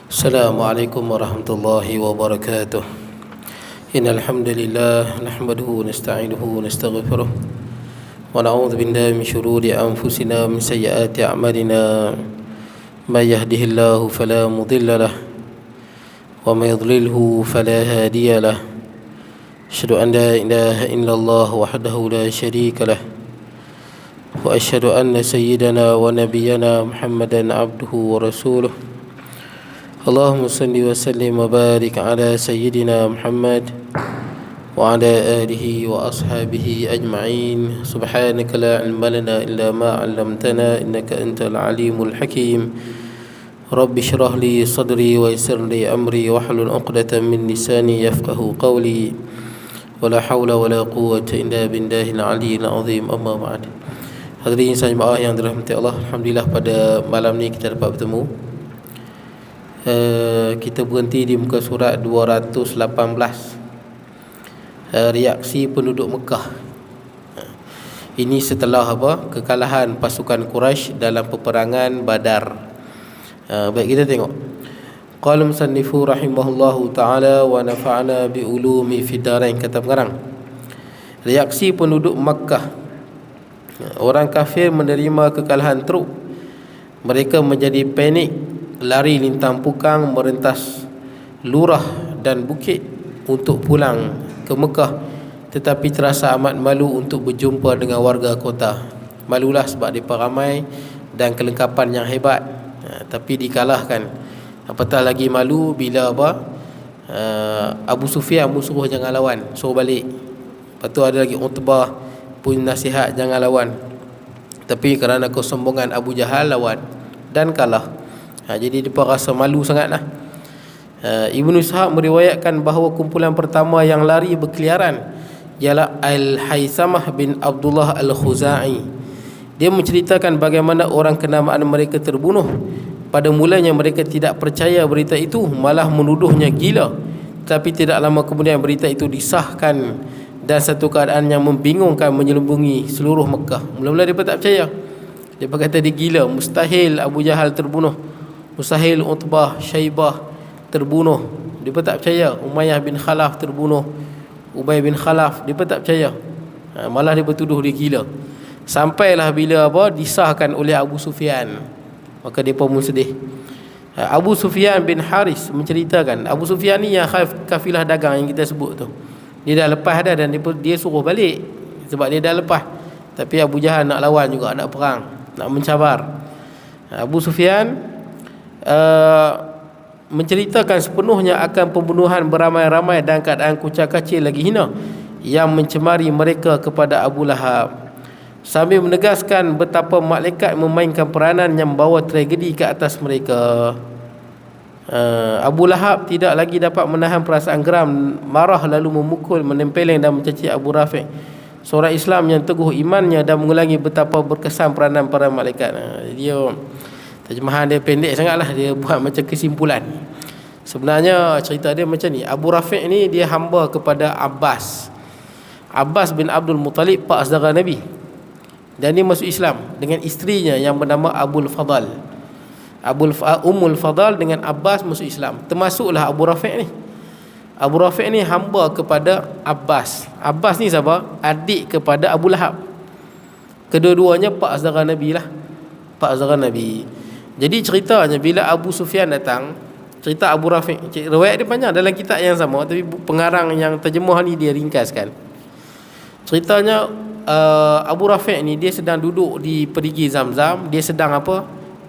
Assalamualaikum warahmatullahi wabarakatuh. Innal hamdalillah nahmaduhu wa nasta'inuhu wa nastaghfiruh wa na'udzu billahi min shururi anfusina wa min sayyiati a'malina. May yahdihillahu fala mudilla lahu wa may yudlilhu fala hadiya lahu. Asyhadu an la ilaha illallah wahdahu la syarika lahu wa asyhadu anna sayyidana wa nabiyyana Muhammadan abduhu wa rasuluh. Allahumma salli wa sallim wa barik ala sayyidina Muhammad wa ala alihi wa ashabihi ajma'in. Subhanaka la ilma lana illa ma 'allamtana innaka antal alimul hakim. Rabbi shrah li sadri wa yassir li amri wahlul 'uqdatam min lisani yafqahu qawli. Wala hawla wala quwwata illa billahil aliyyil azim. Amma ba'd. Hadirin jemaah yang dirahmati Allah, alhamdulillah pada malam ni kita dapat bertemu. Kita berhenti di muka surat 218, reaksi penduduk Mekah. Ini setelah kekalahan pasukan Quraisy dalam peperangan Badar. Baik, kita tengok. Qala musannifu rahimahullahu ta'ala wa nafa'ana bi ulumi fid darain. Kata pengarang, reaksi penduduk Makkah. Orang kafir menerima kekalahan teruk. Mereka menjadi panik, lari lintang pukang, merentas lurah dan bukit untuk pulang ke Mekah, tetapi terasa amat malu untuk berjumpa dengan warga kota. Malulah sebab mereka ramai dan kelengkapan yang hebat, tapi dikalahkan. Apatah lagi malu bila Abu Sufyan musuh jangan lawan, suruh balik. Lepas tu ada lagi Utbah pun nasihat jangan lawan, tapi kerana kesombongan Abu Jahal lawan dan kalah. Jadi mereka rasa malu sangatlah. Ibnu Ishaq meriwayatkan bahawa kumpulan pertama yang lari berkeliaran ialah Al-Haysamah bin Abdullah Al-Khuzai. Dia menceritakan bagaimana orang kenamaan mereka terbunuh. Pada mulanya mereka tidak percaya berita itu, malah menuduhnya gila. Tapi tidak lama kemudian berita itu disahkan, dan satu keadaan yang membingungkan menyelubungi seluruh Mekah. Mula-mula mereka tak percaya. Dia kata dia gila, mustahil Abu Jahal terbunuh, mustahil Utbah, Syaibah terbunuh. Mereka tak percaya. Umayyah bin Khalaf terbunuh, Ubay bin Khalaf. Mereka tak percaya. Malah dia bertuduh dia gila. Sampailah bila disahkan oleh Abu Sufyan, maka mereka pun sedih. Abu Sufyan bin Haris menceritakan, Abu Sufyan ni yang kafilah dagang yang kita sebut tu, dia dah lepas dah, dan dia suruh balik sebab dia dah lepas. Tapi Abu Jahal nak lawan juga, nak perang, nak mencabar. Abu Sufyan menceritakan sepenuhnya akan pembunuhan beramai-ramai dan keadaan kucak-kacir lagi hina yang mencemari mereka kepada Abu Lahab, sambil menegaskan betapa malaikat memainkan peranan yang membawa tragedi ke atas mereka. Abu Lahab tidak lagi dapat menahan perasaan geram, marah, lalu memukul, menempeleng dan mencaci Abu Rafi', seorang Islam yang teguh imannya, dan mengulangi betapa berkesan peranan para malaikat. Dia terjemahan dia pendek sangatlah, dia buat macam kesimpulan. Sebenarnya cerita dia macam ni. Abu Rafi' ni dia hamba kepada Abbas bin Abdul Muttalib, pak saudara Nabi. Dan dia masuk Islam dengan isterinya yang bernama Abul Fadal. Ummul Fadal dengan Abbas masuk Islam. Termasuklah Abu Rafi' ni. Abu Rafi' ni hamba kepada Abbas. Abbas ni siapa? Adik kepada Abu Lahab. Kedua-duanya pak saudara Nabi lah. Pak saudara Nabi. Jadi ceritanya bila Abu Sufyan datang, cerita Abu Rafi', riwayat dia panjang dalam kitab yang sama, tapi pengarang yang terjemah ni dia ringkaskan. Ceritanya Abu Rafi' ni dia sedang duduk di perigi Zamzam. Dia sedang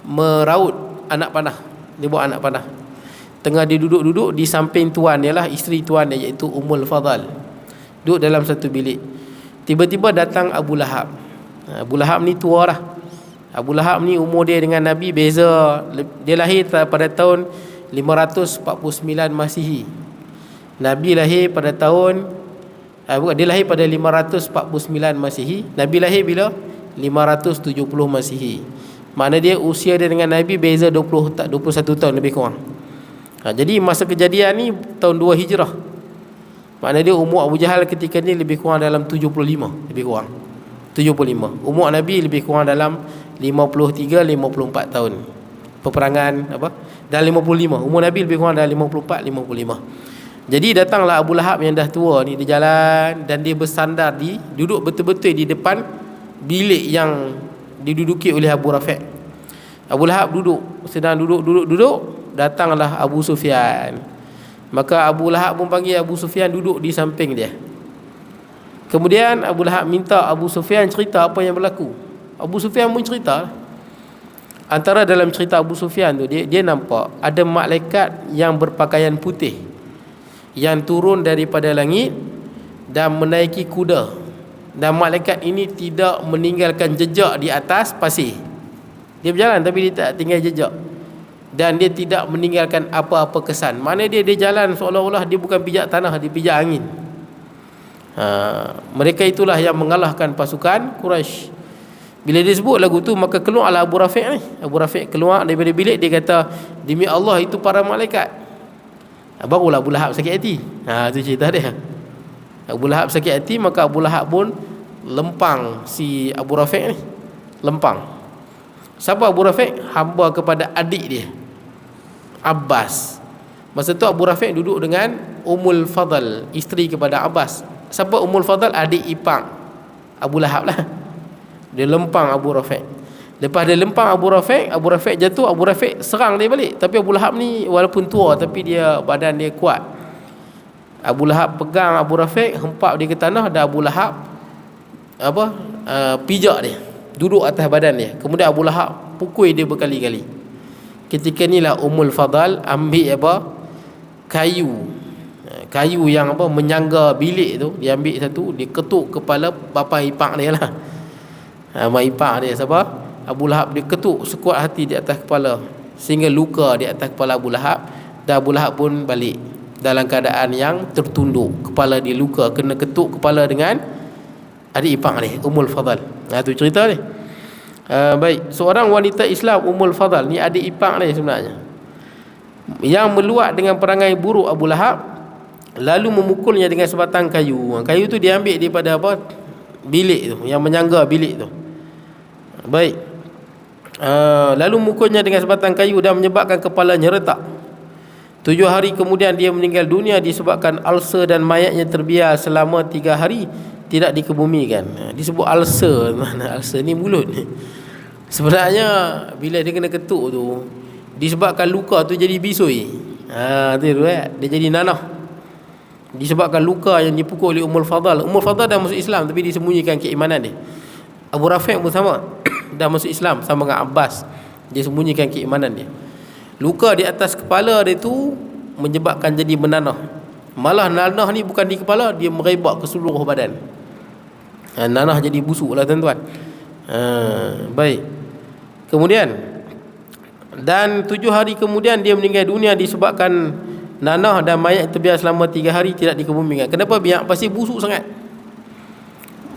meraut anak panah. Dia buat anak panah. Tengah dia duduk di samping tuan dia lah, isteri tuan dia, iaitu Ummul Fadal. Duduk dalam satu bilik. Tiba-tiba datang Abu Lahab. Abu Lahab ni tua lah. Abu Lahab ni umur dia dengan Nabi beza. Dia lahir pada tahun 549 Masihi. Nabi lahir pada tahun dia lahir pada 549 Masihi. Nabi lahir bila? 570 Masihi. Makna dia usia dia dengan Nabi beza 21 tahun lebih kurang. Jadi masa kejadian ni tahun 2 Hijrah. Makna dia umur Abu Jahal ketika ni lebih kurang dalam 75, lebih kurang 75. Umur Nabi lebih kurang dalam 53-54 tahun. peperangan apa? Dah 55. Umur Nabi lebih kurang dah 54, 55. Jadi datanglah Abu Lahab yang dah tua ni, dia jalan dan dia bersandar duduk betul-betul di depan bilik yang diduduki oleh Abu Rafi'. Abu Lahab sedang duduk, datanglah Abu Sufyan. Maka Abu Lahab pun panggil Abu Sufyan duduk di samping dia. Kemudian Abu Lahab minta Abu Sufyan cerita apa yang berlaku. Abu Sufyan pun cerita. Antara dalam cerita Abu Sufyan tu, dia nampak ada malaikat yang berpakaian putih yang turun daripada langit dan menaiki kuda. Dan malaikat ini tidak meninggalkan jejak di atas pasir. Dia berjalan tapi dia tak tinggal jejak. Dan dia tidak meninggalkan apa-apa kesan. Mana dia jalan seolah-olah dia bukan pijak tanah, dia pijak angin. Mereka itulah yang mengalahkan pasukan Quraisy. Bila dia sebut lagu tu, maka keluarlah Abu Rafi' ni. Abu Rafi' keluar daripada bilik, dia kata, demi Allah itu para malaikat. Barulah Abu Lahab sakit hati. Tu cerita dia. Abu Lahab sakit hati, maka Abu Lahab pun lempang si Abu Rafi' ni. Lempang. Siapa Abu Rafi'? Hamba kepada adik dia, Abbas. Masa tu Abu Rafi' duduk dengan Ummul Fadl, isteri kepada Abbas. Siapa Ummul Fadl? Adik ipar Abu Lahab lah. Dia lempang Abu Rafi'. Lepas dia lempang Abu Rafi' jatuh, Abu Rafi' serang dia balik. Tapi Abu Lahab ni walaupun tua, tapi badan dia kuat. Abu Lahab pegang Abu Rafi', hempap dia ke tanah, dan Abu Lahab pijak dia, duduk atas badan dia. Kemudian Abu Lahab pukul dia berkali-kali. Ketika inilah Ummul Fadl ambil kayu yang menyangga bilik tu, dia ambil satu, dia ketuk kepala bapa ipar dia lah. Mak ipar dia siapa? Abu Lahab. Dia ketuk sekuat hati di atas kepala sehingga luka di atas kepala Abu Lahab. Dan Abu Lahab pun balik dalam keadaan yang tertunduk. Kepala dia luka, kena ketuk kepala dengan adik ipar dia, Ummul Fadl. Tu cerita dia. Baik, seorang wanita Islam, Ummul Fadl ni adik ipar dia sebenarnya, yang meluat dengan perangai buruk Abu Lahab, lalu memukulnya dengan sebatang kayu. Kayu tu dia ambil daripada bilik tu, yang menyangga bilik tu. Baik. Lalu mukulnya dengan sebatang kayu dan menyebabkan kepalanya retak. 7 hari kemudian dia meninggal dunia disebabkan ulcer, dan mayatnya terbiar selama 3 hari tidak dikebumikan. Disebut ulcer. Mana ulcer ni mulut. Sebenarnya bila dia kena ketuk tu, disebabkan luka tu jadi bisui. Tu dia jadi nanah. Disebabkan luka yang dipukul oleh Ummul Fadl. Ummul Fadl dah masuk Islam tapi disembunyikan keimanan dia. Abu Rafi' pun sama, dah masuk Islam sama dengan Abbas, dia sembunyikan keimanan dia. Luka di atas kepala dia tu menyebabkan jadi menanah. Malah nanah ni bukan di kepala, dia merebak ke seluruh badan. Nanah jadi busuk lah tuan-tuan. Baik. Kemudian, dan 7 hari kemudian dia meninggal dunia disebabkan nanah dan mayat terbiar selama 3 hari tidak dikebumikan. Kenapa biar? Pasti busuk sangat.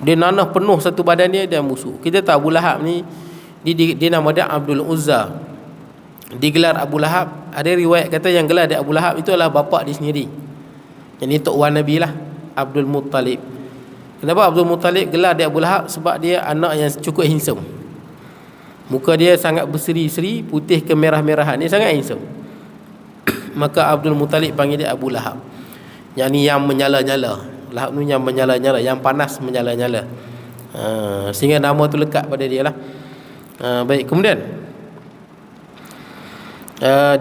Dia nanah penuh satu badan dia dan busuk. Kita tahu Abu Lahab ni, dia nama dia Abdul Uzza. Digelar Abu Lahab. Ada riwayat kata yang gelar dia Abu Lahab itu adalah bapa dia sendiri. Yang ni tok wan Nabi lah, Abdul Muttalib. Kenapa Abdul Muttalib gelar dia Abu Lahab? Sebab dia anak yang cukup handsome. Muka dia sangat berseri-seri, putih kemerah-merahan. Dia sangat handsome. Maka Abdul Muttalib panggil dia Abu Lahab. Yang ni yang menyala-nyala. Lahab ni yang menyala-nyala, yang panas menyala-nyala. Sehingga nama tu lekat pada dia lah. Baik, kemudian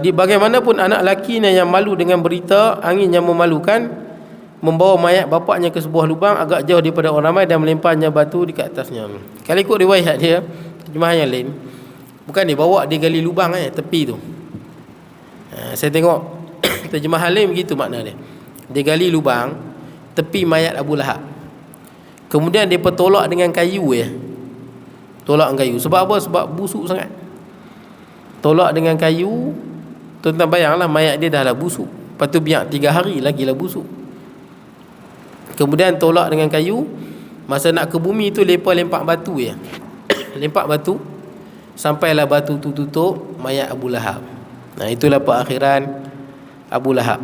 di bagaimanapun anak lakinya yang malu dengan berita angin yang memalukan, membawa mayat bapaknya ke sebuah lubang agak jauh daripada orang ramai dan melemparnya batu di atasnya. Kalau ikut riwayat dia, terjemahan yang lain, bukan dia bawa, dia gali lubang tepi tu. Saya tengok terjemahan lain begitu makna dia. Dia gali lubang tepi mayat Abu Lahab. Kemudian dia tolak dengan kayu Tolak dengan kayu. Sebab apa? Sebab busuk sangat. Tolak dengan kayu. Tuan-tuan bayanglah mayat dia dah lah busuk. Lepas tu biar 3 hari lagilah busuk. Kemudian tolak dengan kayu. Masa nak ke bumi tu lempar batu Lempak batu sampailah batu tu tutup mayat Abu Lahab. Itulah perakhiran Abu Lahab.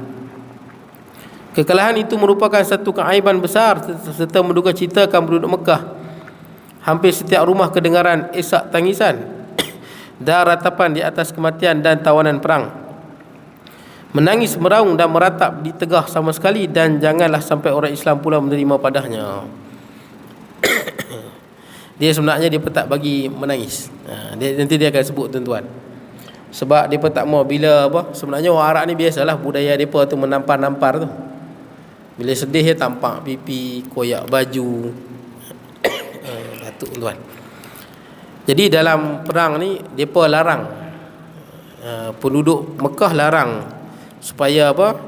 Kekalahan itu merupakan satu keaiban besar serta menduga citakan penduduk Mekah. Hampir setiap rumah kedengaran isak tangisan dan ratapan di atas kematian dan tawanan perang. Menangis, meraung dan meratap di tegah sama sekali, dan janganlah sampai orang Islam pula menerima padanya. Dia sebenarnya dia tak bagi menangis. Nanti dia akan sebut tuan-tuan. Sebab dia tak mau bila apa, sebenarnya orang Arab ni biasalah budaya depa tu menampar-nampar tu. Bila sedih dia tampak pipi, koyak baju. Batuk tuan. Jadi dalam perang ni depa larang, penduduk Mekah larang supaya apa,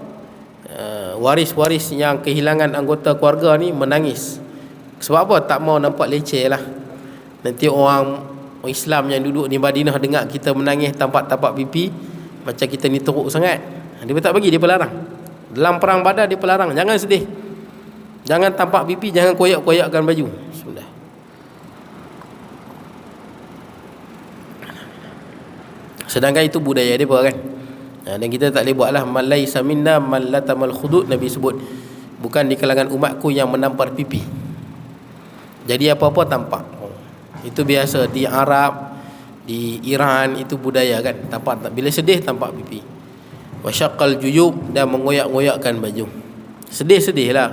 waris-waris yang kehilangan anggota keluarga ni menangis. Sebab apa? Tak mau nampak leceh lah. Nanti orang Islam yang duduk di Madinah dengar kita menangis tampak-tampak pipi, macam kita ni teruk sangat. Dia tak bagi, dia pelarang. Dalam perang Badar dia pelarang, jangan sedih, jangan tampak pipi, jangan koyak-koyakkan baju. Sudah. Sedangkan itu budaya dia kan. Dan kita tak boleh buatlah. Man laisa minna man latamal khudud, Nabi sebut. Bukan di kalangan umatku yang menampar pipi. Jadi apa-apa tampak. Itu biasa di Arab, di Iran, itu budaya kan. Tampak, bila sedih tampak pipi. Wasyaqqal juyub, dan mengoyak-ngoyakkan baju. Sedih-sedih lah.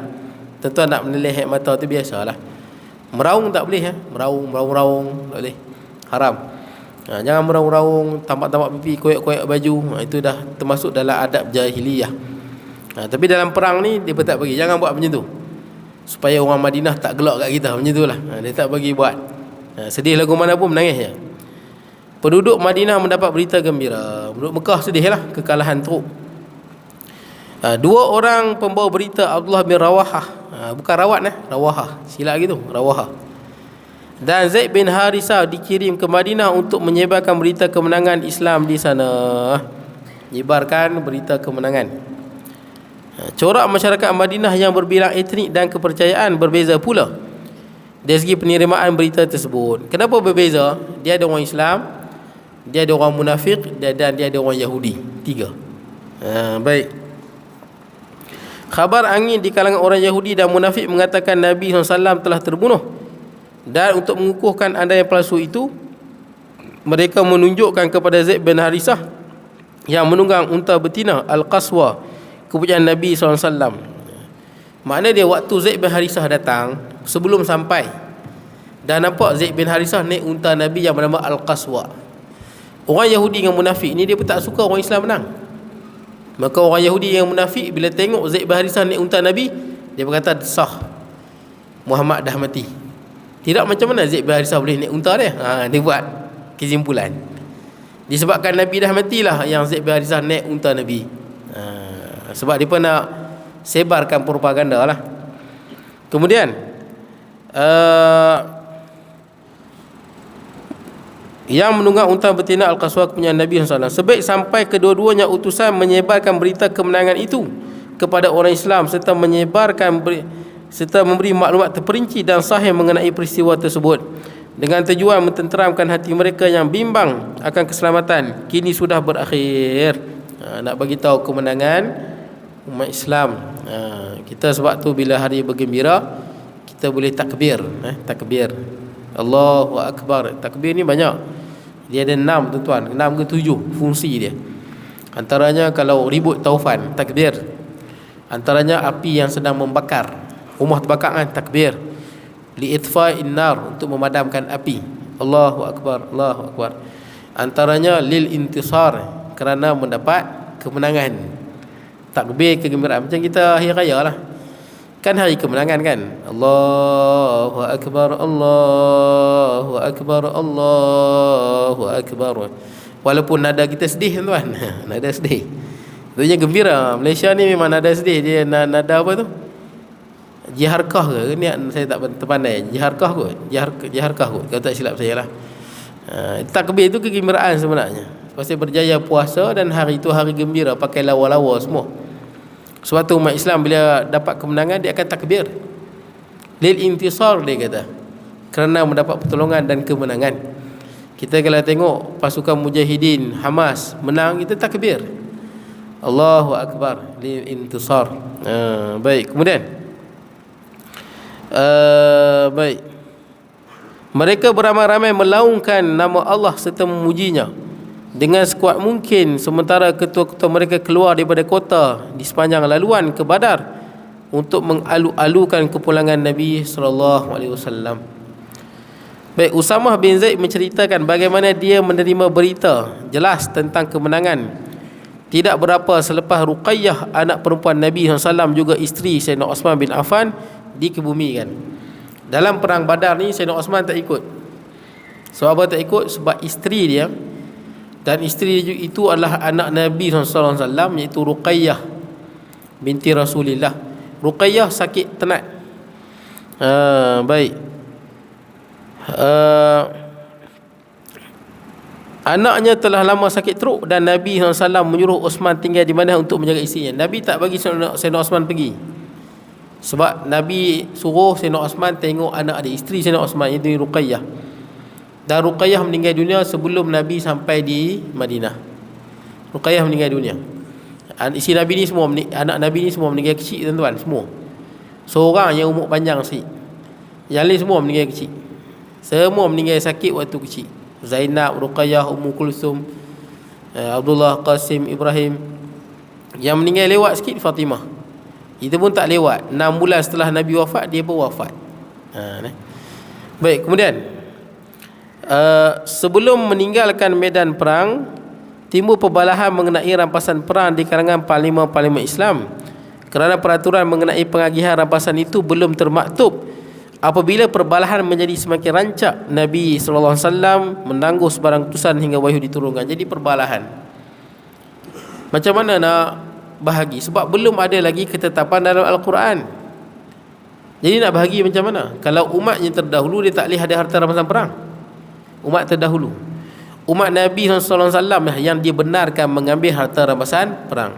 Tentu nak meneleh air mata tu biasalah. Meraung tak boleh meraung tak boleh. Haram. Jangan meraung-raung, tampak-tampak pipi, koyak-koyak baju. Itu dah termasuk dalam adab jahiliyah. Tapi dalam perang ni dia tak bagi, jangan buat macam tu, supaya orang Madinah tak gelak kat kita. Macam tu lah. Dia tak bagi buat. Sedih lagu mana pun menangis je. Penduduk Madinah mendapat berita gembira. Penduduk Mekah sedih lah kekalahan teruk. Dua orang pembawa berita, Abdullah bin Rawahah, bukan Rawat Rawahah, silap gitu, Rawahah, dan Zaid bin Harisah dikirim ke Madinah untuk menyebarkan berita kemenangan Islam di sana. Nyebarkan berita kemenangan. Corak masyarakat Madinah yang berbilang etnik dan kepercayaan berbeza pula dari segi penerimaan berita tersebut. Kenapa berbeza? Dia ada orang Islam, dia ada orang munafik, dan dia ada orang Yahudi. Tiga. Baik. Khabar angin di kalangan orang Yahudi dan munafik mengatakan Nabi SAW telah terbunuh. Dan untuk mengukuhkan adanya palsu itu, mereka menunjukkan kepada Zaid bin Harisah yang menunggang unta betina Al-Qaswa kepunyaan Nabi SAW. Makna dia waktu Zaid bin Harisah datang, sebelum sampai, dah nampak Zaid bin Harisah naik unta Nabi yang bernama Al-Qaswa. Orang Yahudi dengan munafik ni dia pun tak suka orang Islam menang. Maka orang Yahudi yang munafik bila tengok Zaid bin Harisah naik unta Nabi, dia berkata sah, Muhammad dah mati. Tidak, macam mana Zaid bin Harisah boleh naik unta dia? Dia buat kesimpulan, disebabkan Nabi dah matilah yang Zaid bin Harisah naik unta Nabi. Sebab dia pun nak sebarkan propaganda lah. Kemudian yang menunggang unta betina Al-Qaswa kepunyaan Nabi SAW. Sebaik sampai kedua-duanya utusan menyebarkan berita kemenangan itu kepada orang Islam, serta memberi maklumat terperinci dan sahih mengenai peristiwa tersebut, dengan tujuan mententeramkan hati mereka yang bimbang akan keselamatan. Kini sudah berakhir. Nak bagi tahu kemenangan umat Islam. Kita sebab tu bila hari bergembira kita boleh takbir. Takbir Allahu Akbar. Takbir ni banyak. Dia ada 6 tuan-tuan, 6 ke 7 fungsi dia. Antaranya kalau ribut taufan, takbir. Antaranya api yang sedang membakar, rumah terbakar kan, takbir. Li'itfa'in nar, untuk memadamkan api. Allahu Akbar, Allahu Akbar. Antaranya lil intisar, kerana mendapat kemenangan. Takbir kegembiraan, macam kita hari raya lah, kan hari kemenangan kan. Allahu Akbar, Allahu Akbar, Allahu Akbar. Walaupun nada kita sedih tuan, nada sedih, tentunya gembira. Malaysia ni memang nada sedih. Dia nada apa tu, jiharkah ke ni, saya tak terpandai. Jiharkah kot, jiharkah kot kalau tak silap saya lah. Takbir tu kegembiraan sebenarnya. Pasal berjaya puasa dan hari itu hari gembira, pakai lawa-lawa semua. Suatu umat Islam bila dapat kemenangan, dia akan takbir. Lil intisar, dia kata, kerana mendapat pertolongan dan kemenangan. Kita kalau tengok pasukan mujahidin Hamas menang, kita takbir Allahu Akbar, lil intisar. Baik, kemudian baik, Mereka beramai-ramai melaungkan nama Allah serta memujinya dengan sekuat mungkin, sementara ketua-ketua mereka keluar daripada kota di sepanjang laluan ke Badar untuk mengalu-alukan kepulangan Nabi SAW. Baik, Usamah bin Zaid menceritakan bagaimana dia menerima berita jelas tentang kemenangan. Tidak berapa selepas Ruqayyah, anak perempuan Nabi SAW, juga isteri Sayyidina Osman bin Affan, dikebumikan. Dalam perang Badar ni Sayyidina Osman tak ikut. Sebab apa tak ikut? Sebab isteri dia, dan isteri dia itu adalah anak Nabi SAW, iaitu Ruqayyah binti Rasulillah. Ruqayyah sakit tenat. Baik. Anaknya telah lama sakit teruk dan Nabi SAW menyuruh Osman tinggal di mana untuk menjaga isterinya. Nabi tak bagi Sayyidina Osman pergi, sebab Nabi suruh Sayyidina Osman tengok anak dia, isteri Sayyidina Osman, iaitu Ruqayyah. Dan Ruqayyah meninggal dunia sebelum Nabi sampai di Madinah. Ruqayyah meninggal dunia. Isteri Nabi ni semua, anak Nabi ni semua meninggal kecil, tuan-tuan, semua. Seorang yang umur panjang sikit, yang lain semua meninggal kecil. Semua meninggal sakit waktu kecil. Zainab, Ruqayyah, Ummu Kulsum, Abdullah, Qasim, Ibrahim. Yang meninggal lewat sikit Fatimah. Itu pun tak lewat, 6 bulan setelah Nabi wafat, dia pun wafat. Baik, kemudian sebelum meninggalkan medan perang, timbul perbalahan mengenai rampasan perang di kalangan panglima-panglima Islam, kerana peraturan mengenai pengagihan rampasan itu belum termaktub. Apabila perbalahan menjadi semakin rancak, Nabi SAW menangguh sebarang keputusan hingga wahyu diturunkan. Jadi perbalahan, macam mana nak bahagi? Sebab belum ada lagi ketetapan dalam Al-Quran. Jadi nak bahagi macam mana? Kalau umatnya terdahulu, dia tak boleh ada harta rampasan perang. Umat terdahulu, umat Nabi SAW yang dia benarkan mengambil harta rampasan perang.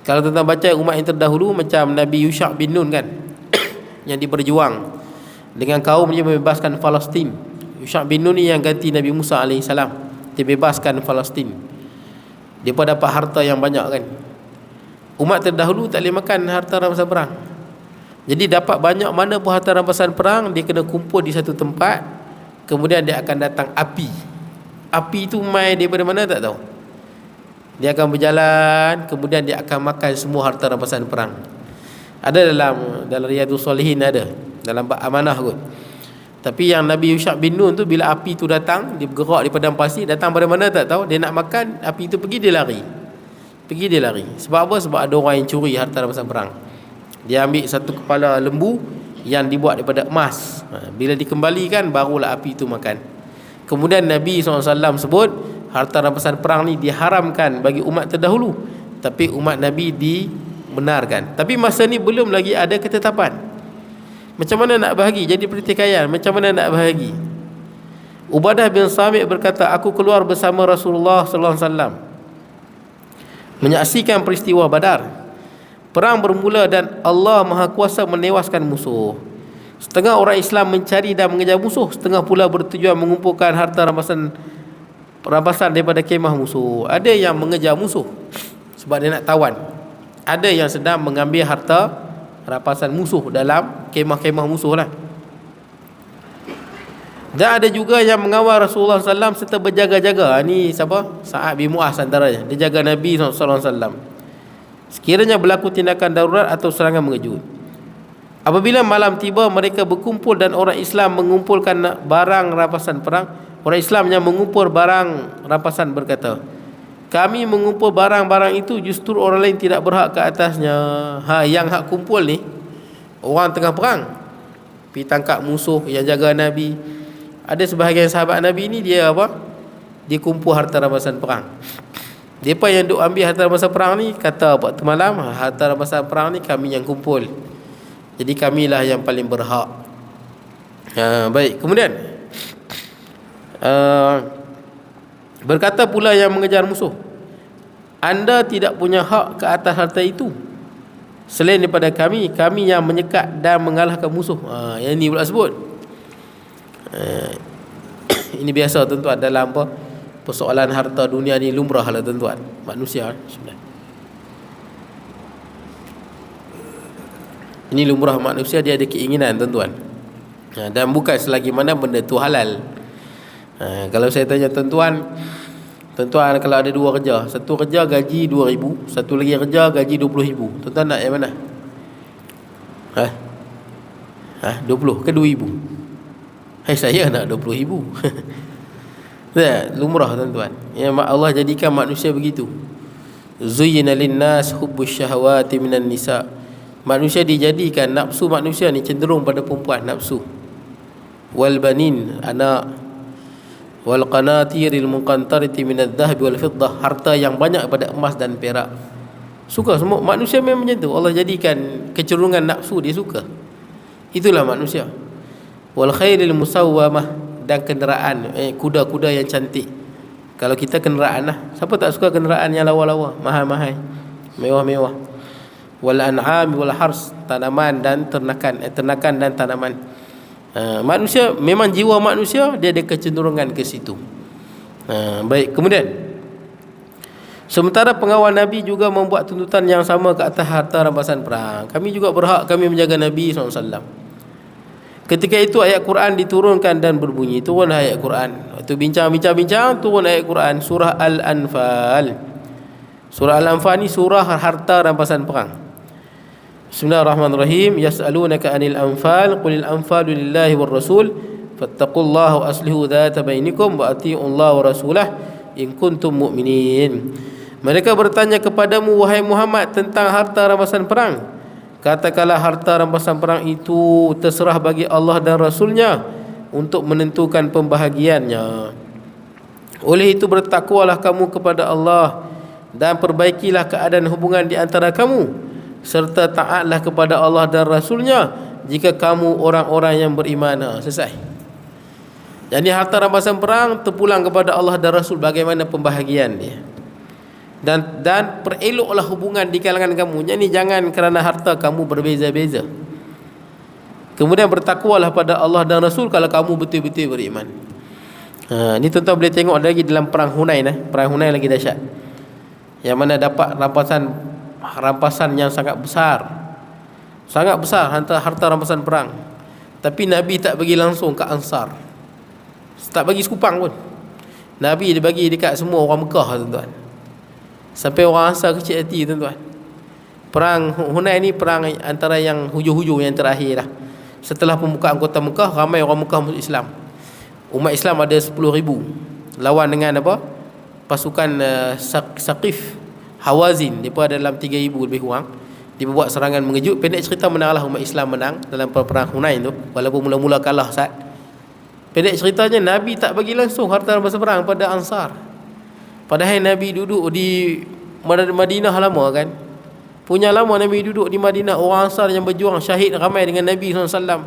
Kalau tuan-tuan baca umat yang terdahulu, macam Nabi Yusha' bin Nun kan, yang dia berjuang dengan kaumnya membebaskan Palestin. Yusha' bin Nun ni yang ganti Nabi Musa AS. Dia bebaskan Palestin. Dia pun dapat harta yang banyak kan. Umat terdahulu tak boleh makan harta rampasan perang. Jadi dapat banyak mana pun harta rampasan perang, dia kena kumpul di satu tempat. Kemudian dia akan datang api. Api itu mai daripada mana tak tahu. Dia akan berjalan, kemudian dia akan makan semua harta rampasan perang. Ada dalam Riyadhus Shalihin, ada dalam bab amanah kot. Tapi yang Nabi Yusha' bin Nun tu, bila api tu datang, dia bergerak di padang pasir, datang pada mana tak tahu. Dia nak makan, api tu pergi, dia lari. Pergi, dia lari. Sebab apa? Sebab ada orang yang curi harta rampasan perang. Dia ambil satu kepala lembu yang dibuat daripada emas. Bila dikembalikan, barulah api itu makan. Kemudian Nabi SAW sebut harta rampasan perang ni diharamkan bagi umat terdahulu, tapi umat Nabi dibenarkan. Tapi masa ni belum lagi ada ketetapan. Macam mana nak bahagi? Jadi pertikaian, macam mana nak bahagi? Ubadah bin Samit berkata, aku keluar bersama Rasulullah SAW menyaksikan peristiwa Badar. Perang bermula dan Allah Maha Kuasa menewaskan musuh. Setengah orang Islam mencari dan mengejar musuh, setengah pula bertujuan mengumpulkan harta rampasan daripada kemah musuh. Ada yang mengejar musuh sebab dia nak tawan. Ada yang sedang mengambil harta rampasan musuh dalam kemah-kemah musuh lah. Dan ada juga yang mengawal Rasulullah SAW serta berjaga-jaga. Ini siapa? Sa'ad bin Mu'az antaranya. Dia jaga Nabi SAW sekiranya berlaku tindakan darurat atau serangan mengejut. Apabila malam tiba, mereka berkumpul dan orang Islam mengumpulkan barang rampasan perang. Orang Islam yang mengumpul barang rampasan berkata, kami mengumpul barang-barang itu, justru orang lain tidak berhak ke atasnya. Yang hak kumpul ni orang tengah perang, pergi tangkap musuh yang jaga Nabi. Ada sebahagian sahabat Nabi ni, dia apa? Dia kumpul harta rampasan perang. Depa yang duk ambil harta rampasan perang ni kata waktu malam, harta rampasan perang ni kami yang kumpul, jadi kamilah yang paling berhak. Baik, kemudian berkata pula yang mengejar musuh, anda tidak punya hak ke atas harta itu selain daripada kami. Kami yang menyekat dan mengalahkan musuh. Yang ini pula sebut. Ini biasa tuan-tuan dalam apa, persoalan harta dunia ni lumrah lah tuan-tuan, manusia. Ini lumrah manusia, dia ada keinginan tuan-tuan. Dan bukan selagi mana benda tu halal. Kalau saya tanya tuan-tuan kalau ada dua kerja, satu kerja gaji 2,000, satu lagi kerja gaji 20,000, tuan-tuan nak yang mana? 20 ke 2,000? Saya nak 20,000. Lumrah tuan-tuan. Ya, Allah jadikan manusia begitu. Zuyyina lin-nas hubbus syahawati minan nisa. Manusia dijadikan, nafsu manusia ni cenderung pada perempuan, nafsu. Wal banin, anak. Wal qanatiril muqantarati minadh-dhahabi wal fiddah, harta yang banyak pada emas dan perak. Suka semua manusia memang macam tu. Allah jadikan kecenderungan nafsu, dia suka. Itulah manusia. Wal khairil musawwamah, dan kenderaan, kuda-kuda yang cantik. Kalau kita kenderaan lah, siapa tak suka kenderaan yang lawa-lawa, mahal-mahal, mewah-mewah. Wal an'am wal hars, tanaman dan ternakan dan tanaman. Manusia memang jiwa manusia dia ada kecenderungan ke situ. Baik, kemudian sementara pengawal Nabi juga membuat tuntutan yang sama ke atas harta rampasan perang. Kami juga berhak kami menjaga Nabi SAW. Ketika itu ayat Quran diturunkan dan berbunyi, turun ayat Quran. Waktu bincang-bincang turun ayat Quran, surah Al-Anfal. Surah Al-Anfal ni surah harta rampasan perang. Bismillahirrahmanirrahim. Yas'alunaka 'anil anfal, qulil anfalu lillahi war rasul, fattaqullaha wa aslihu dhata bainikum wa atii'ullaha wa rasulah in kuntum mu'minin. Mereka bertanya kepadamu wahai Muhammad tentang harta rampasan perang. Katakanlah harta rampasan perang itu terserah bagi Allah dan Rasulnya untuk menentukan pembahagiannya. Oleh itu bertakwalah kamu kepada Allah dan perbaikilah keadaan hubungan di antara kamu, serta taatlah kepada Allah dan Rasulnya jika kamu orang-orang yang beriman. Selesai. Jadi harta rampasan perang terpulang kepada Allah dan Rasul bagaimana pembahagian dia. Dan pereloklah hubungan di kalangan kamu. Jadi jangan kerana harta kamu berbeza-beza. Kemudian bertakwalah pada Allah dan Rasul kalau kamu betul-betul beriman. Ni tuan-tuan boleh tengok lagi dalam perang Hunain. Perang Hunain lagi dahsyat, yang mana dapat rampasan yang sangat besar harta rampasan perang. Tapi Nabi tak bagi langsung ke Ansar, tak bagi sekupang pun. Nabi dia bagi dekat semua orang Mekah tuan-tuan. Sampai orang Ansar kecil hati tuan-tuan. Perang Hunain ni perang antara yang hujung-hujung yang terakhir lah. Setelah pembukaan kota Mekah, ramai orang Mekah masuk Islam. Umat Islam ada 10,000 lawan dengan apa? Pasukan Saqif, Hawazin. Mereka ada dalam 3,000 lebih kurang. Dia buat serangan mengejut. Pendek cerita, menanglah umat Islam, menang dalam perang Hunain tu, walaupun mula-mula kalah saat. Pendek ceritanya, Nabi tak bagi langsung harta rampasan perang pada Ansar. Padahal Nabi duduk di Madinah lama kan. Punya lama Nabi duduk di Madinah. Orang Ansar yang berjuang syahid ramai dengan Nabi SAW.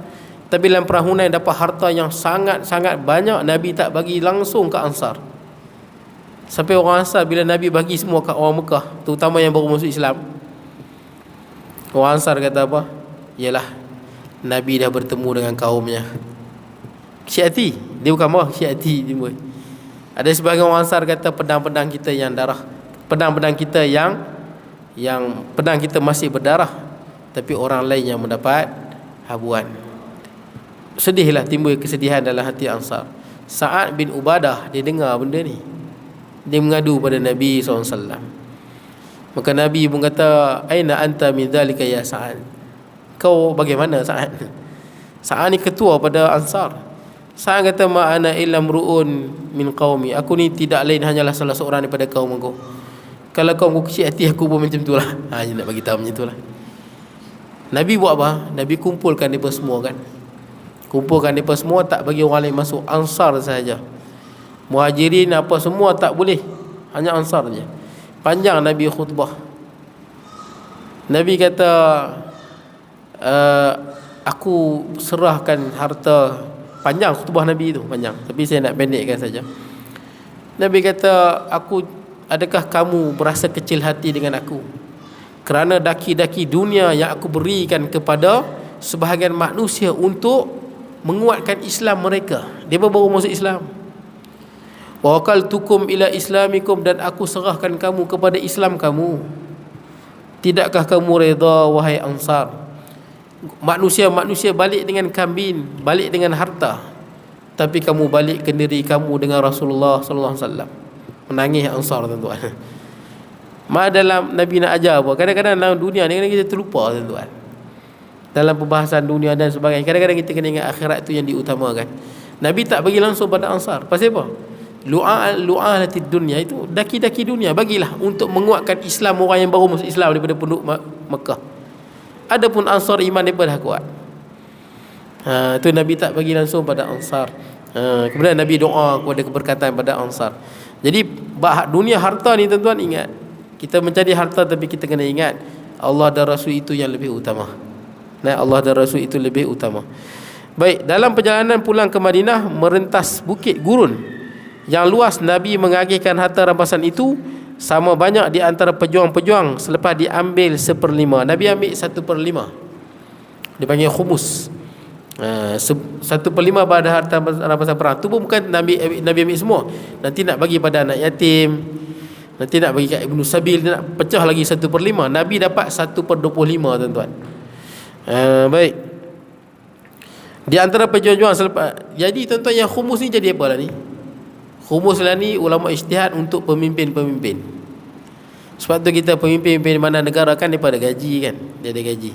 Tapi dalam perang Hunain dapat harta yang sangat-sangat banyak. Nabi tak bagi langsung ke Ansar. Sampai orang Ansar bila Nabi bagi semua kat orang Mekah, terutama yang baru masuk Islam, orang Ansar kata apa? Yalah, Nabi dah bertemu dengan kaumnya. Kecil hati. Dia bukan marah, kecil hati dia pun. Ada sebahagian orang Ansar kata pedang-pedang kita yang darah, pedang-pedang kita yang pedang kita masih berdarah, tapi orang lain yang mendapat habuan. Sedihlah, timbul kesedihan dalam hati Ansar. Sa'ad bin Ubadah dia dengar benda ni. Dia mengadu pada Nabi SAW. Maka Nabi pun kata, aina anta min dhalika ya Sa'ad. Kau bagaimana Sa'ad? Sa'ad ni ketua pada Ansar. Sa'ad kata, ma ana illa mru'un min qaumi. Aku ni tidak lain hanyalah salah seorang daripada kaum aku. Kalau kaum aku kecil hati, aku pun macam itulah. Dia nak bagi tahu macam itulah. Nabi buat apa? Nabi kumpulkan mereka semua kan. Kumpulkan mereka semua, tak bagi orang lain masuk. Ansar sahaja. Muhajirin apa semua tak boleh, hanya Ansar je. Panjang Nabi khutbah. Nabi kata, aku serahkan harta. Panjang khutbah Nabi itu, panjang, tapi saya nak pendekkan saja. Nabi kata, adakah kamu berasa kecil hati dengan aku kerana daki-daki dunia yang aku berikan kepada sebahagian manusia untuk menguatkan Islam mereka. Dia baru masuk Islam. Wa waqaltukum ila islamikum, dan aku serahkan kamu kepada Islam kamu. Tidakkah kamu redha wahai Ansar Manusia balik dengan kambing, balik dengan harta, tapi kamu balik ke diri kamu dengan Rasulullah sallallahu alaihi wasallam. Menangis Ansar, tuan-tuan. Dalam Nabi nak ajar apa, kadang-kadang dalam dunia ni kadang kita terlupa, tuan-tuan. Dalam perbahasan dunia dan sebagainya, kadang-kadang kita kena ingat akhirat tu yang diutamakan. Nabi tak bagi langsung pada Ansar. Pasal apa? Lu'alatid dunia, itu daki-daki dunia, bagilah untuk menguatkan Islam orang yang baru masuk Islam daripada penduduk Mekah. Adapun Ansar iman mereka dah kuat. Itu Nabi tak bagi langsung pada Ansar. Kemudian Nabi doa kepada keberkatan pada Ansar. Jadi dunia harta ni, tuan-tuan, ingat, kita mencari harta, tapi kita kena ingat Allah dan Rasul itu yang lebih utama. Allah dan Rasul itu lebih utama. Baik, dalam perjalanan pulang ke Madinah, merentas bukit gurun yang luas, Nabi mengagihkan harta rampasan itu sama banyak di antara pejuang-pejuang selepas diambil 1/5. Nabi ambil 1/5. Dipanggil khumus. 1/5 pada harta rampasan perang. Itu pun bukan Nabi ambil semua. Nanti nak bagi pada anak yatim, nanti nak bagi kat Ibnu Sabil, nak pecah lagi 1/5. Nabi dapat 1/25, tuan-tuan. Baik. Di antara pejuang-pejuang selepas. Jadi, tuan-tuan, yang khumus ni jadi apa lah ni? Khumus lah ni ulama ijtihad untuk pemimpin-pemimpin. Sebab tu kita pemimpin-pemimpin mana negara kan dia pada gaji kan. Dia ada gaji.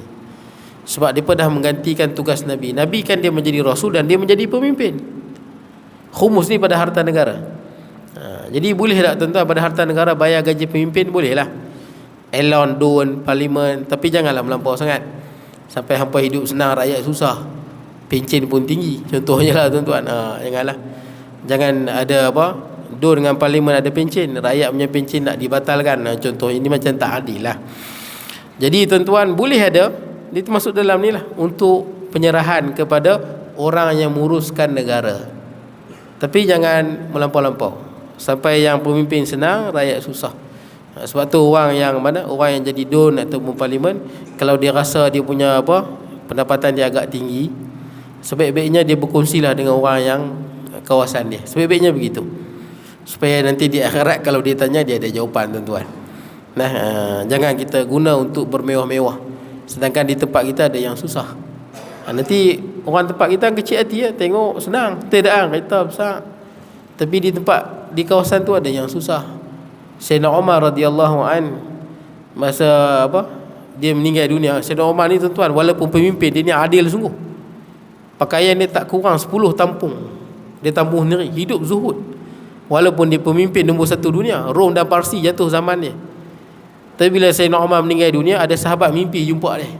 Sebab dia dah menggantikan tugas Nabi. Nabi kan dia menjadi Rasul dan dia menjadi pemimpin. Khumus ni pada harta negara. Jadi boleh tak, tuan-tuan, pada harta negara bayar gaji pemimpin? Boleh lah. Elon, don, parlimen. Tapi janganlah melampau sangat, sampai hampa hidup senang, rakyat susah, pencen pun tinggi. Contohnya lah, tuan-tuan. Janganlah. Jangan ada apa, don dengan parlimen ada pencen, rakyat punya pencen nak dibatalkan. Contoh ini macam tak adil lah. Jadi, tuan-tuan, boleh ada, dia termasuk dalam ni lah, untuk penyerahan kepada orang yang menguruskan negara. Tapi jangan melampau-lampau sampai yang pemimpin senang, rakyat susah. Sebab tu orang yang jadi don ataupun parlimen, kalau dia rasa dia punya pendapatan dia agak tinggi, sebaik-baiknya dia berkongsilah dengan orang yang kawasan dia. Sebaik-baiknya begitu, supaya nanti di akhirat kalau dia tanya, dia ada jawapan, tuan-tuan. Jangan kita guna untuk bermewah-mewah, sedangkan di tempat kita ada yang susah. Nanti orang tempat kita kecil hati ya, tengok senang, tidak kereta besar, tapi di kawasan tu ada yang susah. Sayyidina Umar radhiyallahu an, masa dia meninggal dunia, Sayyidina Umar ni, tuan-tuan, walaupun pemimpin, dia ni adil sungguh. Pakaian dia tak kurang 10 tampung. Dia tampung sendiri, hidup zuhud. Walaupun dia pemimpin nombor 1 dunia, Rom dan Parsi jatuh zaman dia. Tapi bila Sayyidina Umar meninggal dunia, ada sahabat mimpi jumpa dia.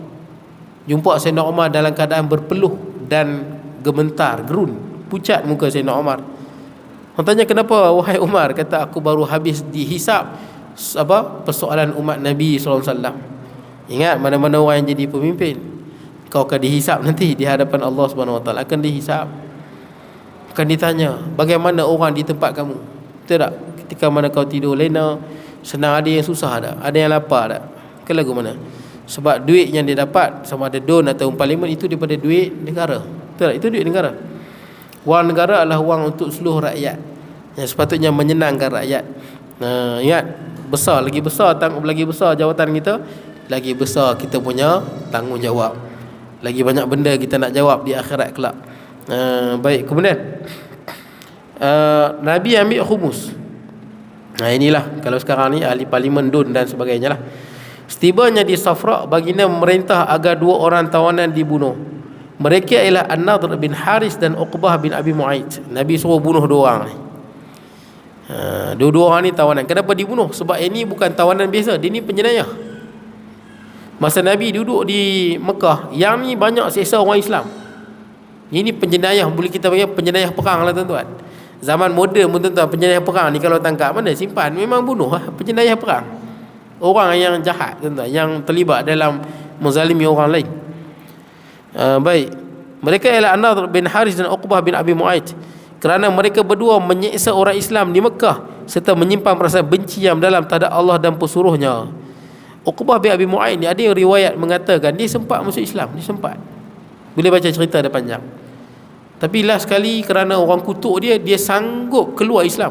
Jumpa Sayyidina Umar dalam keadaan berpeluh dan gementar, gerun, pucat muka Sayyidina Umar. Orang tanya, kenapa wahai Umar? Kata, aku baru habis dihisap persoalan umat Nabi SAW. Ingat, mana-mana orang yang jadi pemimpin, kau akan dihisap nanti di hadapan Allah SWT. Akan dihisap, akan ditanya bagaimana orang di tempat kamu. Betul tak? Ketika mana kau tidur lena, senang, ada yang susah tak? Ada yang lapar tak? Ke lagu mana? Sebab duit yang dia dapat, sama ada don atau parlimen, itu daripada duit negara. Betul tak? Itu duit negara. Wang negara adalah wang untuk seluruh rakyat, yang sepatutnya menyenangkan rakyat. Ingat, lagi besar jawatan kita, lagi besar kita punya tanggungjawab. Lagi banyak benda kita nak jawab di akhirat kelak. Baik, kemudian Nabi ambil khumus. Inilah, kalau sekarang ni ahli parlimen, don dan sebagainya lah. Setibanya di Safra, baginda memerintah agar 2 orang tawanan dibunuh. Mereka ialah An-Nadhr bin Haris dan Uqbah bin Abi Mu'ayt. Nabi suruh bunuh 2 orang ni. Dua-dua orang ni tawanan. Kenapa dibunuh? Sebab ini bukan tawanan biasa, dia ni penjenayah. Masa Nabi duduk di Mekah, yang ni banyak seksa orang Islam. Ini penjenayah, boleh kita panggil penjenayah perang lah, tuan-tuan. Zaman moden pun, tuan-tuan, penjenayah perang ni kalau tangkap, mana simpan, memang bunuh lah. Penjenayah perang, orang yang jahat, tuan-tuan, yang terlibat dalam menzalimi orang lain. Baik, mereka ialah An-Nadhr bin Haris dan Uqbah bin Abi Mu'ayt, kerana mereka berdua menyeksa orang Islam di Mekah serta menyimpan perasaan benci yang mendalam terhadap Allah dan pesuruhnya. Uqbah bin Abi Mu'ayt ni, ada yang riwayat mengatakan dia sempat masuk Islam. Dia sempat, boleh baca cerita, dia panjang. Tapi last sekali kerana orang kutuk dia, dia sanggup keluar Islam,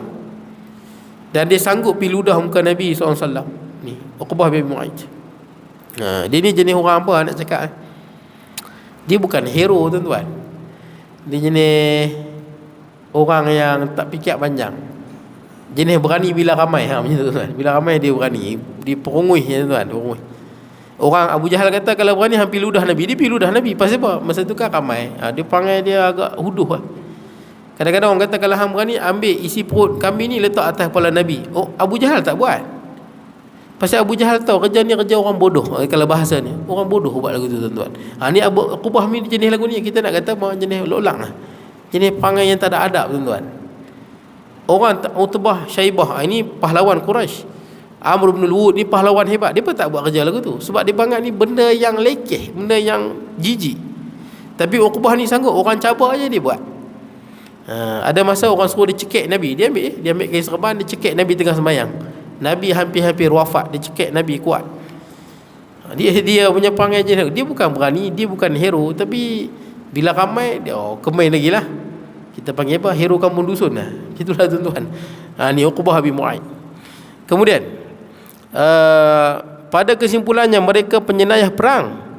dan dia sanggup pergi ludah muka Nabi SAW. Ni Uqbah bin Mu'ayt. Dia ni jenis orang apa nak cakap? Dia bukan hero tuan-tuan. Dia jenis orang yang tak fikir panjang. Jenis berani bila ramai. Macam tu tuan. Bila ramai dia berani. Dia perungui tuan, perungui. Orang Abu Jahal kata kalau berani hampir ludah Nabi. Dia pergi ludah Nabi. Pasal apa? Masa tu kan ramai. Dia panggil dia agak huduh lah. Kadang-kadang orang kata kalau hang berani ambil isi perut kambing ni letak atas kepala Nabi. Oh, Abu Jahal tak buat. Pasal Abu Jahal tahu kerja ni kerja orang bodoh. Kalau bahasa ni, orang bodoh buat lagu tu tuan-tuan. Ni Abu Qubah ni jenis lagu ni kita nak kata jenis lolang lah. Jenis pangai yang tak ada adab tuan-tuan. Orang Utbah Syaibah ini pahlawan Quraisy. Amr bin Al-Wud ni pahlawan hebat. Dia pun tak buat kerja lagu tu. Sebab dia panggil ni benda yang lekeh, benda yang jijik. Tapi Uqbah ni sanggup, orang cabar aja dia buat. Ada masa orang suruh dia cekik Nabi. Dia ambil kain serban, dia cekik Nabi tengah sembahyang. Nabi hampir-hampir wafat, dia cekik Nabi kuat. Dia punya panggil je. Dia bukan berani, dia bukan hero. Tapi bila ramai dia kemai lagi lah. Kita panggil apa? Hero kampung dusun lah. Itulah tuan-tuan. Ni Uqbah bin Mu'aid. Kemudian pada kesimpulannya mereka penjenayah perang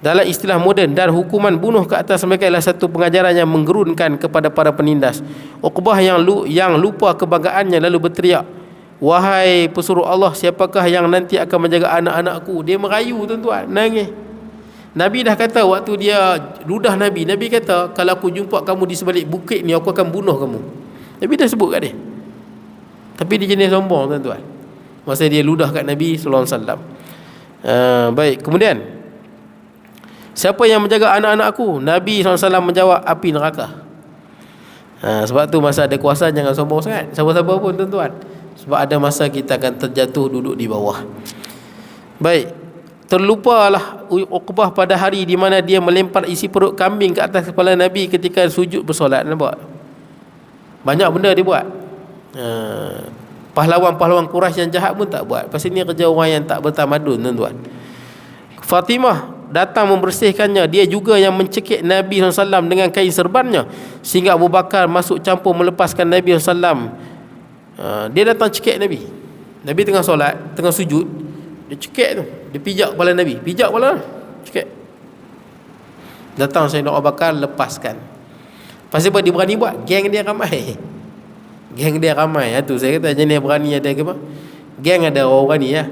dalam istilah moden, dan hukuman bunuh ke atas mereka adalah satu pengajaran yang menggerunkan kepada para penindas. Uqbah yang lupa kebanggaannya lalu berteriak, "Wahai pesuruh Allah, siapakah yang nanti akan menjaga anak-anakku?" Dia merayu tuan-tuan, nangis. Nabi dah kata waktu dia ludah Nabi kata, "Kalau aku jumpa kamu di sebalik bukit ni, aku akan bunuh kamu." Nabi dah sebut kat dia. Tapi dia jenis sombong tuan-tuan. Masa dia ludah kat Nabi sallallahu alaihi wasallam. Baik, kemudian siapa yang menjaga anak-anak aku? Nabi SAW menjawab, api neraka. Sebab tu masa ada kuasa jangan sombong sangat, siapa-siapa pun tuan-tuan. Sebab ada masa kita akan terjatuh duduk di bawah. Baik, terlupalah Uqbah pada hari di mana dia melempar isi perut kambing ke atas kepala Nabi ketika sujud bersolat. Nampak? Banyak benda dia buat. Pahlawan-pahlawan Quraisy yang jahat pun tak buat. Pasal ni kerja orang yang tak bertamadun tuan-tuan. Fatimah datang membersihkannya. Dia juga yang mencekik Nabi SAW dengan kain serbannya, sehingga Abu Bakar masuk campur melepaskan Nabi SAW. Dia datang cekik Nabi. Nabi tengah solat, tengah sujud. Dia cekik tu. Dia pijak kepala Nabi. Pijak kepala, cekik. Datang Sayyidina Abu Bakar, lepaskan. Pasal apa dia berani buat? Geng dia ramai. Geng dia ramai. Tu saya kata jenis berani ada ke apa? Geng ada orang berani ya.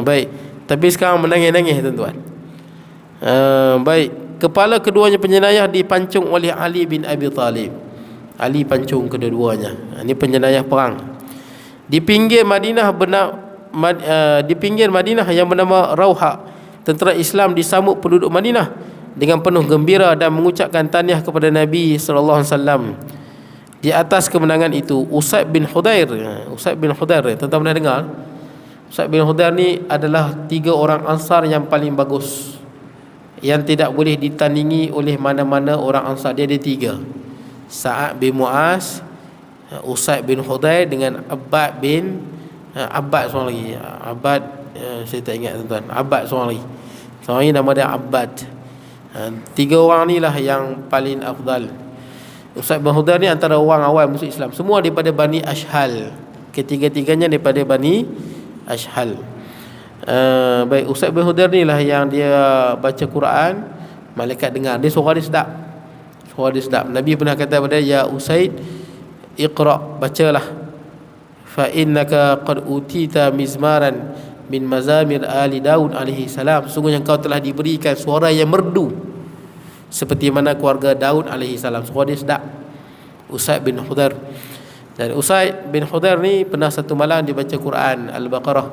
Baik. Tapi sekarang menangis-nangis tuan-tuan. Baik. Kepala keduanya penjenayah dipancung oleh Ali bin Abi Talib. Ali pancung kedua-duanya. Ini penjenayah perang. Di pinggir Madinah yang bernama Rauha, tentera Islam disambut penduduk Madinah dengan penuh gembira dan mengucapkan tahniah kepada Nabi sallallahu alaihi wasallam. Di atas kemenangan itu, Usaid bin Hudair, tuan-tuan pernah dengar? Usaid bin Hudair ni adalah 3 orang Ansar yang paling bagus, yang tidak boleh ditandingi oleh mana-mana orang Ansar. Dia ada 3. Sa'ad bin Mu'az, Usaid bin Hudair dengan Abbad seorang lagi. Abbad, saya tak ingat tuan-tuan. Abbad seorang lagi. Seorang lagi nama dia Abbad. 3 orang ni lah yang paling afdal. Usaid bin Hudair ni antara orang awal masuk Islam. Semua daripada Bani Ashhal. Ketiga-tiganya daripada Bani Ashhal. Baik, Usaid bin Hudair ni lah yang dia baca Quran, malaikat dengar. Suara dia sedap. Nabi pernah kata kepada dia, "Ya Usaid, iqra', bacalah. Fa innaka qad utita mizmaran min mazamir ali Daud alaihi salam. Sungguhnya kau telah diberikan suara yang merdu seperti mana keluarga Daud alaihi salam." Suara dia sedap. Usaid bin Hudair. Dan Usaid bin Hudair ni pernah satu malam dia baca Quran Al-Baqarah.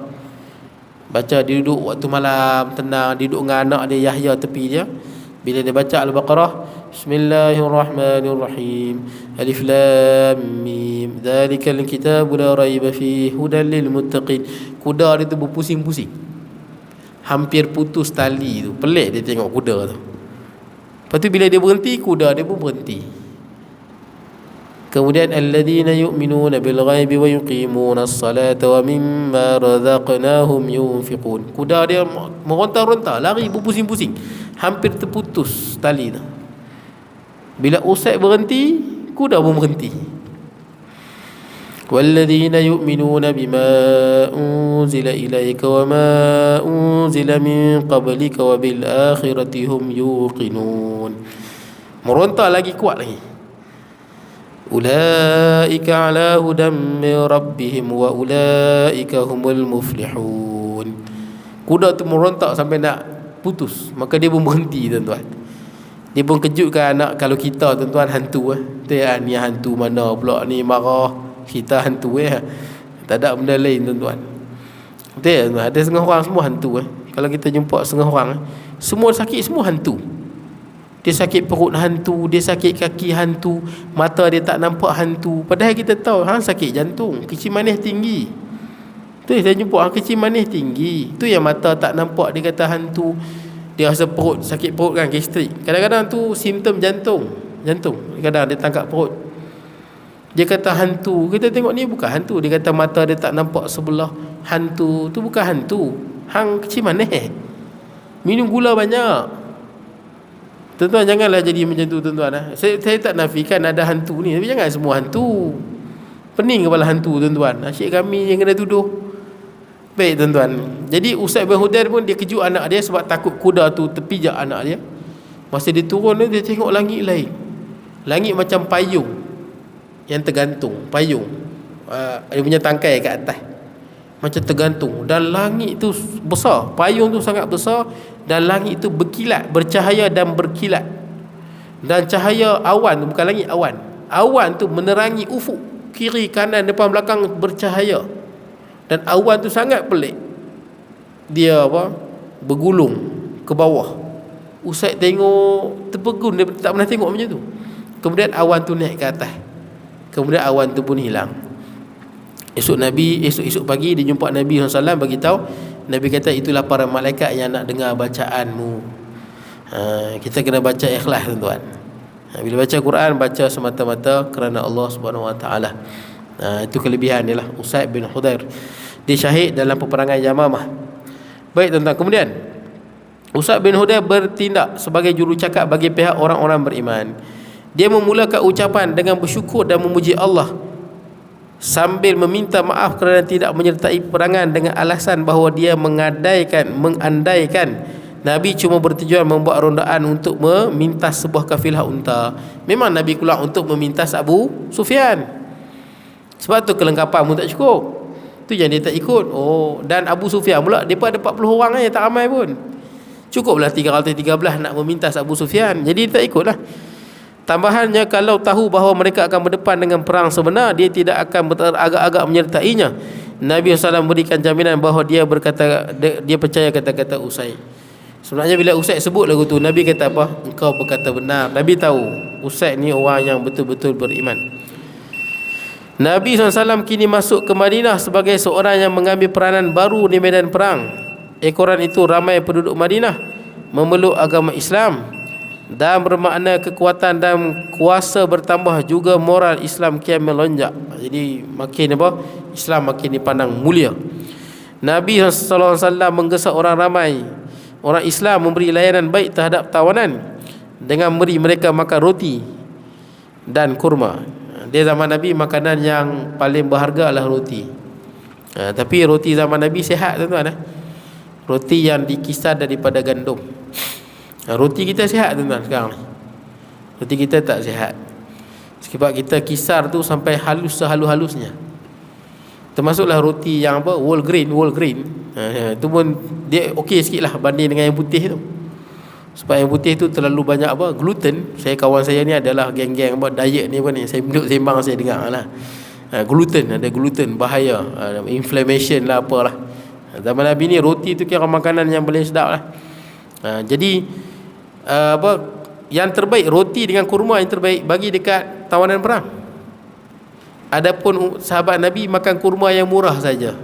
Baca, dia duduk waktu malam tenang, dia duduk dengan anak dia Yahya tepi dia. Bila dia baca Al-Baqarah, Bismillahirrahmanirrahim, Alif Lam Mim, Dzalikal kitabu la raiba fihi hudal lil muttaqin. Kuda dia tu berpusing-pusing, hampir putus tali tu. Pelik dia tengok kuda tu. Lepas tu bila dia berhenti, kuda dia pun berhenti. Kemudian alladzina yu'minuna bil ghaibi wa yuqimuna as-salata wa mimma razaqnahum yunfiqun. Kuda dia meronta-ronta, lari berpusing-pusing, hampir terputus tali tu. Bila Usaid berhenti, kuda pun berhenti. والذين يؤمنون بما أنزل إليك وما أنزل من قبلك وبالآخرة هم يوقنون. Meronta lagi, kuat lagi. Ulaika ala hudam min rabbihim wa ulaika humul muflihun. Kuda tu merontak sampai nak putus, maka dia pun berhenti, tuan-tuan. Dia pun kejutkan anak. Kalau kita, tuan-tuan, hantu ni hantu mana pula ni marah, kita hantu tak ada benda lain, tuan-tuan. Betul, ada setengah orang semua hantu Kalau kita jumpa setengah orang semua sakit, semua hantu. Dia sakit perut hantu, dia sakit kaki hantu, mata dia tak nampak hantu. Padahal kita tahu hang sakit jantung, kecil manis tinggi. Tu saya jumpa kecil manis tinggi. Tu yang mata tak nampak dia kata hantu. Dia rasa perut, sakit perut kan, gastrik. Kadang-kadang tu simptom jantung. Kadang dia tangkap perut. Dia kata hantu. Kita tengok ni bukan hantu. Dia kata mata dia tak nampak sebelah, hantu. Tu bukan hantu. Hang kecil manis. Minum gula banyak. Tuan-tuan, janganlah jadi macam tu, tuan-tuan. Saya tak nafikan ada hantu ni, tapi jangan semua hantu. Pening kepala hantu, tuan-tuan. Asyik kami yang kena tuduh. Baik, tuan-tuan. Jadi Usaid bin Hudair pun dia kejut anak dia sebab takut kuda tu terpijak anak dia. Masa dia turun dia tengok langit lain. Langit macam payung yang tergantung. Payung dia punya tangkai kat atas macam tergantung. Dan langit tu besar, payung tu sangat besar. Dan langit tu berkilat, bercahaya dan berkilat. Dan cahaya awan tu, bukan langit, awan. Awan tu menerangi ufuk, kiri kanan depan belakang bercahaya. Dan awan tu sangat pelik. Dia bergulung ke bawah. Usaid tengok terpegun, dia tak pernah tengok macam tu. Kemudian awan tu naik ke atas. Kemudian awan tu pun hilang. Esok pagi dia jumpa Nabi SAW, bagi tahu. Nabi kata itulah para malaikat yang nak dengar bacaanmu. Kita kena baca ikhlas, tuan-tuan. Bila baca Quran, baca semata-mata kerana Allah Subhanahu Wa Taala. Itu kelebihan dia lah, Usaid bin Hudair. Dia syahid dalam peperangan Yamamah. Baik, tuan-tuan. Kemudian Usaid bin Hudair bertindak sebagai jurucakap bagi pihak orang-orang beriman. Dia memulakan ucapan dengan bersyukur dan memuji Allah, sambil meminta maaf kerana tidak menyertai peperangan dengan alasan bahawa dia mengandaikan Nabi cuma bertujuan membuat rondaan untuk memintas sebuah kafilah unta. Memang Nabi keluar untuk memintas Abu Sufyan. Sebab tu kelengkapan pun tak cukup. Tu yang dia tak ikut. Dan Abu Sufyan pula, mereka ada 40 orang yang tak ramai pun. Cukuplah 313 nak memintas Abu Sufyan. Jadi dia tak ikutlah. Tambahannya, kalau tahu bahawa mereka akan berdepan dengan perang sebenar, dia tidak akan agak-agak menyertainya. Nabi SAW berikan jaminan bahawa dia percaya kata-kata Usaid. Sebenarnya bila Usaid sebut lagu tu, Nabi kata apa? Engkau berkata benar. Nabi tahu Usaid ni orang yang betul-betul beriman. Nabi SAW kini masuk ke Madinah sebagai seorang yang mengambil peranan baru di medan perang. Ekoran itu ramai penduduk Madinah memeluk agama Islam, dan bermakna kekuatan dan kuasa bertambah, juga moral Islam kian melonjak. Jadi makin Islam makin dipandang mulia. Nabi SAW menggesa orang ramai, orang Islam memberi layanan baik terhadap tawanan dengan memberi mereka makan roti dan kurma. Di zaman Nabi makanan yang paling berharga adalah roti. Tapi roti zaman Nabi sihat, tuan-tuan. Roti yang dikisar daripada gandum. Roti kita sihat, tuan-tuan, sekarang ni. Roti kita tak sihat. Sebab kita kisar tu sampai halus sehalus-halusnya. Termasuklah roti yang whole grain. Itu pun dia okey sikit lah banding dengan yang putih tu. Sebab yang putih tu terlalu banyak gluten. Kawan saya ni adalah geng-geng diet ni ni. Saya duduk sembang, saya dengar lah. Gluten, ada gluten, bahaya. Inflammation lah, apalah. Zaman Nabi ni roti tu kira makanan yang paling sedap lah. Jadi yang terbaik, roti dengan kurma yang terbaik bagi dekat tawanan perang. Adapun sahabat Nabi makan kurma yang murah saja.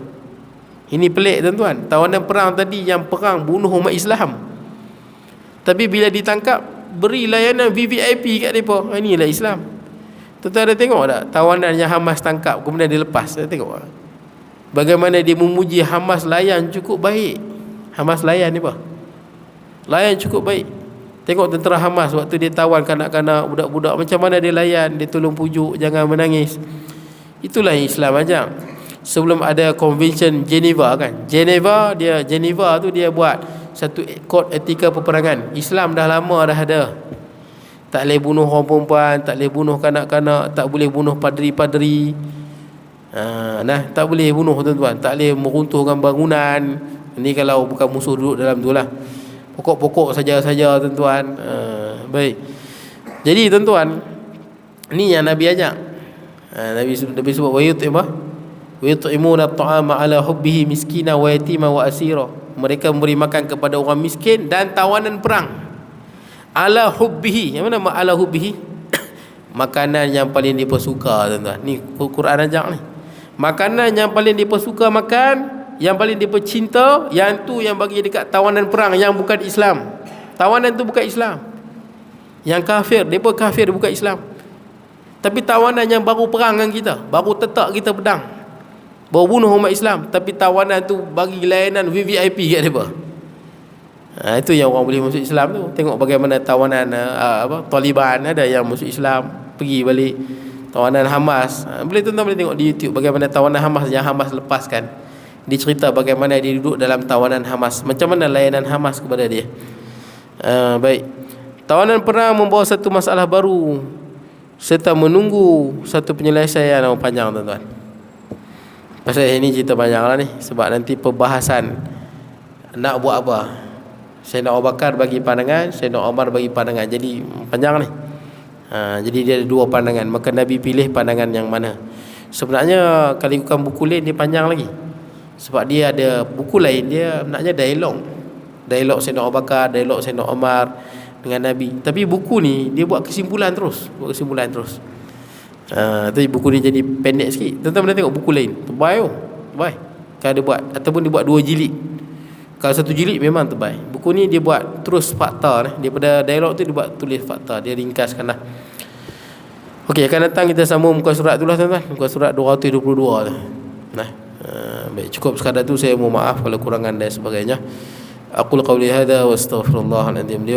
Ini pelik, tuan-tuan. Tawanan perang tadi yang perang bunuh umat Islam, tapi bila ditangkap beri layanan VVIP kat mereka. Inilah Islam. Tuan-tuan ada tengok tak tawanan yang Hamas tangkap kemudian dilepas? Ada tengok tak bagaimana dia memuji Hamas? Layan cukup baik. Hamas layan ni layan cukup baik. Tengok tentera Hamas waktu dia tawan kanak-kanak, budak-budak, macam mana dia layan, dia tolong pujuk, jangan menangis. Itulah yang Islam ajar. Sebelum ada Convention Geneva kan, Geneva tu dia buat satu kod etika peperangan. Islam dah lama dah ada. Tak boleh bunuh orang perempuan, tak boleh bunuh kanak-kanak, tak boleh bunuh padri-padri. Tak boleh bunuh tuan-tuan, tak boleh meruntuhkan bangunan. Ini kalau bukan musuh duduk dalam tu lah. Pokok-pokok saja tuan-tuan. Baik. Jadi tuan-tuan, ni yang Nabi ajak. Nabi sebut wa yut'imuna at-ta'ama ala hubbihi miskina wa yatima wa asira. Mereka memberi makan kepada orang miskin dan tawanan perang. Ala hubbihi. Yang mana ala hubbihi? Makanan yang paling dipersuka tuan-tuan. Ni Quran ajak ni. Makanan yang paling dipersuka makan, yang paling dipercinta, yang tu yang bagi dekat tawanan perang yang bukan Islam. Tawanan tu bukan Islam. Yang kafir, depa kafir bukan Islam. Tapi tawanan yang baru perang dengan kita, baru tetak kita pedang, baru bunuh umat Islam, tapi tawanan tu bagi layanan VVIP kat depa. Itu yang orang boleh masuk Islam tu. Tengok bagaimana tawanan Taliban ada yang masuk Islam, pergi balik. Tawanan Hamas, tuan-tuan boleh tengok di YouTube bagaimana tawanan Hamas yang Hamas lepaskan. Dia cerita bagaimana dia duduk dalam tawanan Hamas, macam mana layanan Hamas kepada dia. Baik. Tawanan perang membawa satu masalah baru serta menunggu satu penyelesaian yang panjang tuan-tuan. Pasal ini cerita panjang lah ni, sebab nanti perbahasan nak buat apa. Sayyidina Abu Bakar bagi pandangan, Sayyidina Umar bagi pandangan, jadi panjang ni. Jadi dia ada dua pandangan, maka Nabi pilih pandangan yang mana. Sebenarnya kalau ikutkan buku lain dia panjang lagi, sebab dia ada buku lain, dia naknya dialog Sayyidina Abu Bakar, dialog Sayyidina Umar dengan Nabi. Tapi buku ni dia buat kesimpulan terus. Tapi buku ni jadi pendek sikit. Tuan-tuan boleh tengok buku lain, tebal tebal. Kalau dia buat, ataupun dia buat 2 jilid. Kalau 1 jilid memang tebal. Buku ni dia buat terus fakta ni. Daripada dialog tu dia buat tulis fakta, dia ringkaskan lah. Okey, akan datang kita sambung muka surat tu lah tuan-tuan. Muka surat 222 tu. Baik, cukup sekadar tu. Saya mohon maaf kalau kurangan dan sebagainya. Aqul qawli hadha wa astaghfirullah al-azim li